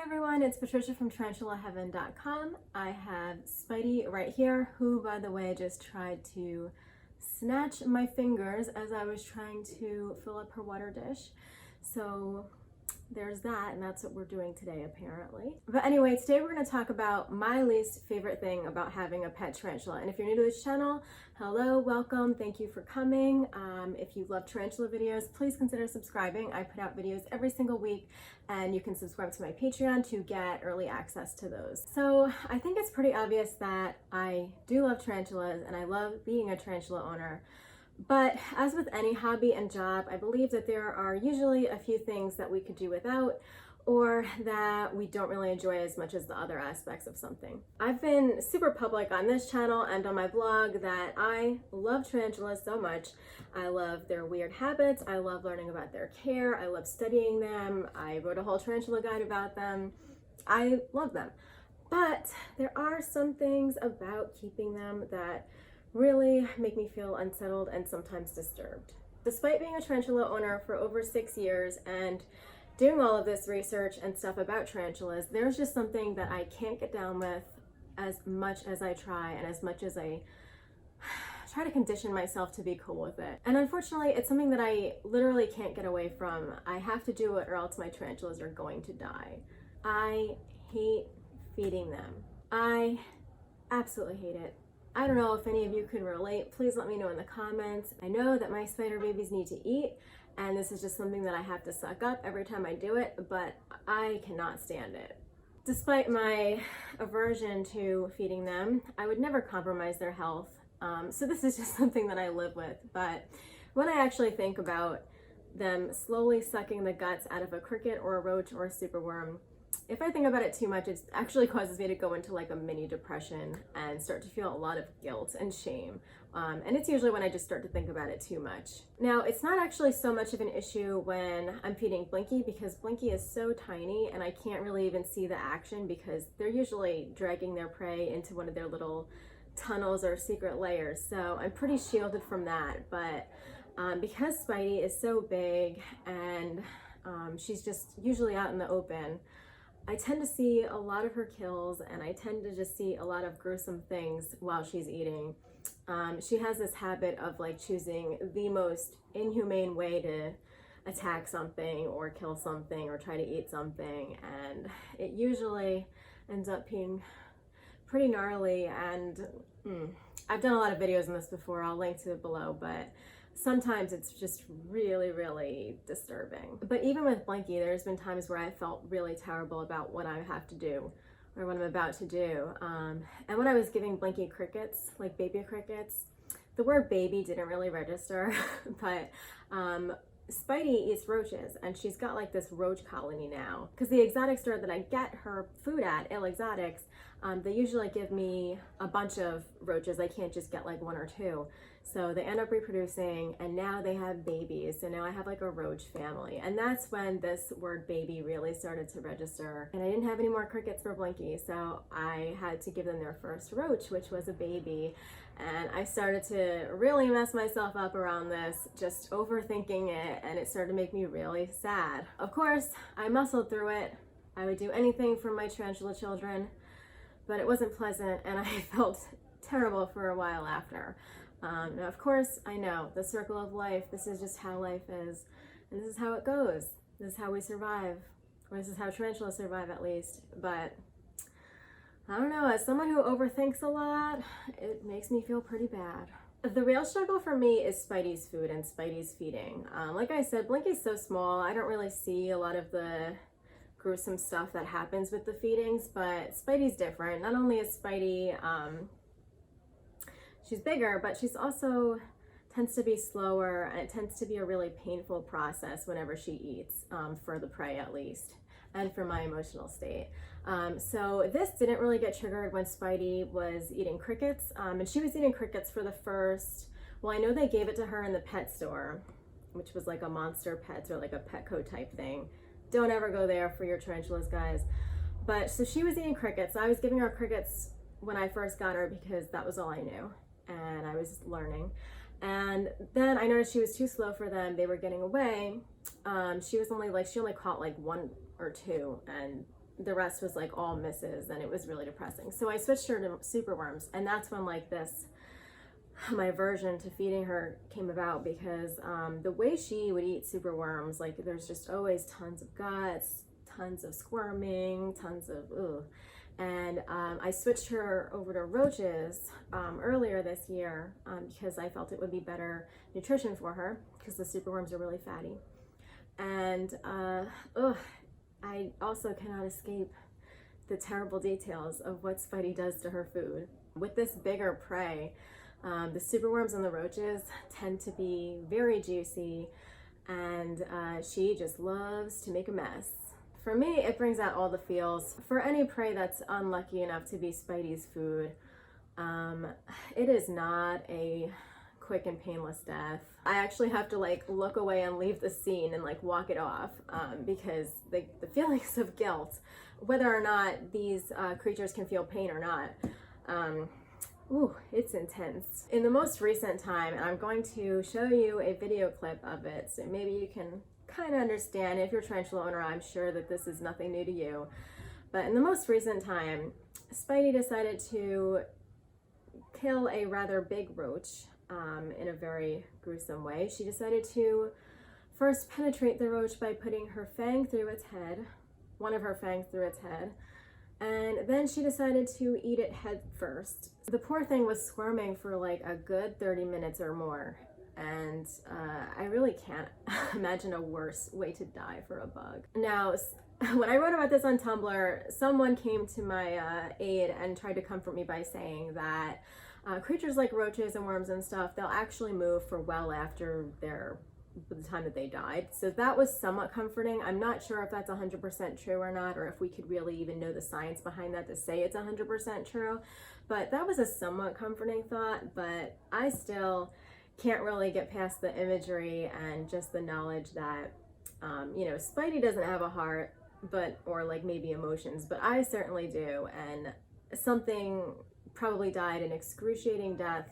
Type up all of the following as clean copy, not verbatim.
everyone, it's Patricia from tarantulaheaven.com. I have Spidey right here, who, by the way, just tried to snatch my fingers as I was trying to fill up her water dish. So there's that, and that's what we're doing today, apparently. But anyway, today we're going to talk about my least favorite thing about having a pet tarantula. And if you're new to this channel, hello, welcome, thank you for coming. If you love tarantula videos, please consider subscribing. I put out videos every single week, and you can subscribe to my Patreon to get early access to those. So I think it's pretty obvious that I do love tarantulas, and I love being a tarantula owner. But as with any hobby and job, I believe that there are usually a few things that we could do without, or that we don't really enjoy as much as the other aspects of something. I've been super public on this channel and on my blog that I love tarantulas so much. I love their weird habits. I love learning about their care. I love studying them. I wrote a whole tarantula guide about them. I love them. But there are some things about keeping them that really make me feel unsettled and sometimes disturbed. Despite being a tarantula owner for over 6 years and doing all of this research and stuff about tarantulas, there's just something that I can't get down with as much as I try and as much as I try to condition myself to be cool with it. And unfortunately, it's something that I literally can't get away from. I have to do it or else my tarantulas are going to die. I hate feeding them. I absolutely hate it. I don't know if any of you can relate. Please let me know in the comments. I know that my spider babies need to eat, and this is just something that I have to suck up every time I do it, but I cannot stand it. Despite my aversion to feeding them, I would never compromise their health. So this is just something that I live with. But when I actually think about them slowly sucking the guts out of a cricket or a roach or a superworm, if I think about it too much, it actually causes me to go into like a mini depression and start to feel a lot of guilt and shame. And it's usually when I just start to think about it too much. Now, it's not actually so much of an issue when I'm feeding Blinky, because Blinky is so tiny and I can't really even see the action because they're usually dragging their prey into one of their little tunnels or secret layers. So I'm pretty shielded from that. But because Spidey is so big and she's just usually out in the open, I tend to see a lot of her kills, and I tend to just see a lot of gruesome things while she's eating. She has this habit of like choosing the most inhumane way to attack something or kill something or try to eat something, and it usually ends up being pretty gnarly. And I've done a lot of videos on this before, I'll link to it below, but sometimes it's just really, really disturbing. But even with Blinky, there's been times where I felt really terrible about what I have to do or what I'm about to do. And when I was giving Blinky crickets, like baby crickets, the word baby didn't really register, but Spidey eats roaches, and she's got like this roach colony now. Because the exotic store that I get her food at, Il Exotics, they usually give me a bunch of roaches. I can't just get like one or two. So they end up reproducing, and now they have babies. So now I have like a roach family. And that's when this word baby really started to register. And I didn't have any more crickets for Blinky, so I had to give them their first roach, which was a baby. And I started to really mess myself up around this, just overthinking it, and it started to make me really sad. Of course, I muscled through it. I would do anything for my tarantula children, but it wasn't pleasant, and I felt terrible for a while after. Now, of course, I know the circle of life. This is just how life is, and this is how it goes. This is how we survive, or this is how tarantulas survive, at least. But I don't know, as someone who overthinks a lot, it makes me feel pretty bad. The real struggle for me is Spidey's food and Spidey's feeding. Like I said, Blinky's so small, I don't really see a lot of the gruesome stuff that happens with the feedings, but Spidey's different. Not only is Spidey, she's bigger, but she's also tends to be slower, and it tends to be a really painful process whenever she eats, for the prey at least, and for my emotional state. So this didn't really get triggered when Spidey was eating crickets, and she was eating crickets for the first, well, I know they gave it to her in the pet store, which was like a Monster Pets or like a Petco type thing. Don't ever go there for your tarantulas, guys. But so she was eating crickets. I was giving her crickets when I first got her because that was all I knew, and I was learning. And then I noticed she was too slow for them. They were getting away. She only caught like one or two, and the rest was like all misses, and it was really depressing. So I switched her to superworms, and that's when like my aversion to feeding her came about, because the way she would eat superworms, like there's just always tons of guts, tons of squirming, tons of ugh. And I switched her over to roaches earlier this year because I felt it would be better nutrition for her, because the superworms are really fatty. And I also cannot escape the terrible details of what Spidey does to her food. With this bigger prey, the superworms and the roaches tend to be very juicy, and she just loves to make a mess. For me, it brings out all the feels. For any prey that's unlucky enough to be Spidey's food, it is not a quick and painless death. I actually have to like look away and leave the scene and like walk it off because the feelings of guilt, whether or not these creatures can feel pain or not, it's intense. In the most recent time, and I'm going to show you a video clip of it, so maybe you can kind of understand. If you're a tarantula owner, I'm sure that this is nothing new to you. But in the most recent time, Spidey decided to kill a rather big roach in a very gruesome way. She decided to first penetrate the roach by putting her fang through its head, one of her fangs through its head, and then she decided to eat it head first. The poor thing was squirming for like a good 30 minutes or more, and I really can't imagine a worse way to die for a bug. Now, when I wrote about this on Tumblr, someone came to my aid and tried to comfort me by saying that creatures like roaches and worms and stuff, they'll actually move for well after the time that they died. So that was somewhat comforting. I'm not sure if that's 100% true or not, or if we could really even know the science behind that to say it's 100% true. But that was a somewhat comforting thought, but I still can't really get past the imagery and just the knowledge that, Spidey doesn't have a heart, or like maybe emotions, but I certainly do. And something probably died an excruciating death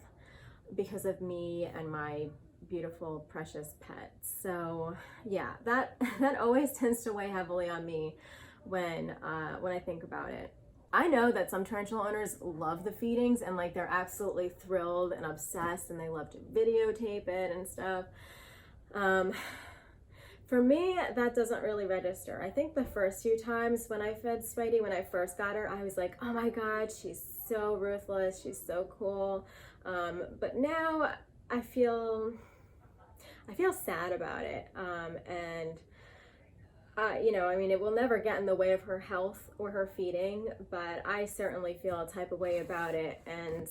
because of me and my beautiful, precious pet. So yeah, that always tends to weigh heavily on me when I think about it. I know that some tarantula owners love the feedings and like they're absolutely thrilled and obsessed, and they love to videotape it and stuff. For me, that doesn't really register. I think the first few times when I fed Spidey, when I first got her, I was like, oh my God, she's so ruthless, she's so cool. But now I feel sad about it. It will never get in the way of her health or her feeding, but I certainly feel a type of way about it, and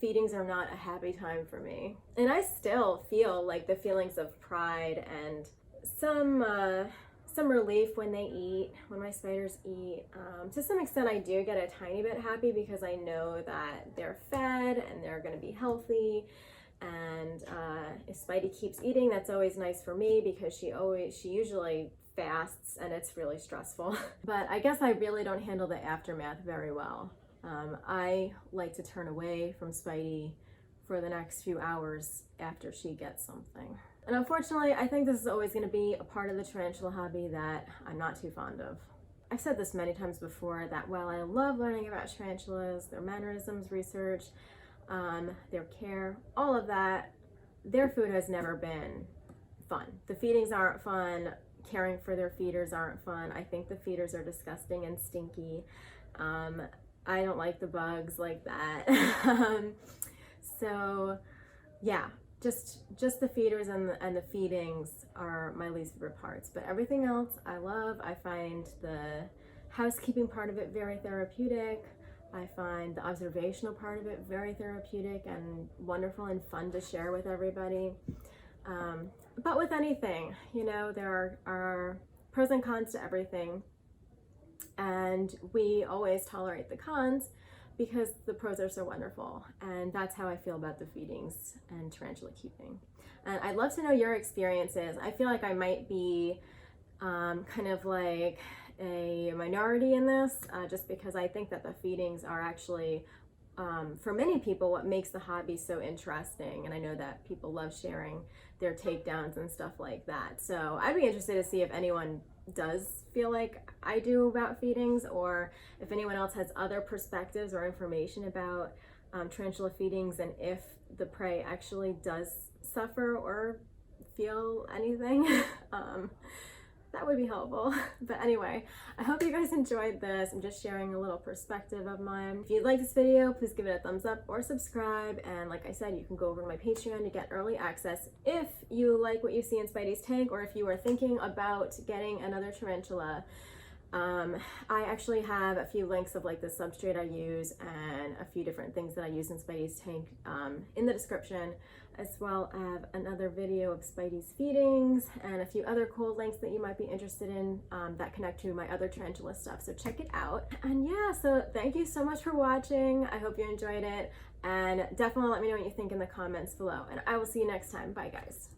feedings are not a happy time for me. And I still feel like the feelings of pride and some relief when my spiders eat. To some extent, I do get a tiny bit happy because I know that they're fed and they're going to be healthy. And if Spidey keeps eating, that's always nice for me because she usually fasts, and it's really stressful. But I guess I really don't handle the aftermath very well. I like to turn away from Spidey for the next few hours after she gets something. And unfortunately, I think this is always going to be a part of the tarantula hobby that I'm not too fond of. I've said this many times before that while I love learning about tarantulas, their mannerisms research, their care, all of that, their food has never been fun. The feedings aren't fun. Caring for their feeders aren't fun. I think the feeders are disgusting and stinky. I don't like the bugs like that. So yeah, just the feeders and the feedings are my least favorite parts, but everything else I love. I find the housekeeping part of it very therapeutic. I find the observational part of it very therapeutic and wonderful and fun to share with everybody. But with anything, there are pros and cons to everything, and we always tolerate the cons because the pros are so wonderful. And that's how I feel about the feedings and tarantula keeping. And I'd love to know your experiences. I feel like I might be kind of like a minority in this, just because I think that the feedings are actually, for many people, what makes the hobby so interesting. And I know that people love sharing their takedowns and stuff like that. So I'd be interested to see if anyone does feel like I do about feedings, or if anyone else has other perspectives or information about tarantula feedings, and if the prey actually does suffer or feel anything. That would be helpful. But anyway, I hope you guys enjoyed this. I'm just sharing a little perspective of mine. If you like this video, please give it a thumbs up or subscribe. And like I said, you can go over to my Patreon to get early access if you like what you see in Spidey's tank, or if you are thinking about getting another tarantula. I actually have a few links of like the substrate I use and a few different things that I use in Spidey's tank in the description, as well as another video of Spidey's feedings and a few other cool links that you might be interested in that connect to my other tarantula stuff. So check it out. And yeah, so thank you so much for watching. I hope you enjoyed it, and definitely let me know what you think in the comments below, and I will see you next time. Bye guys.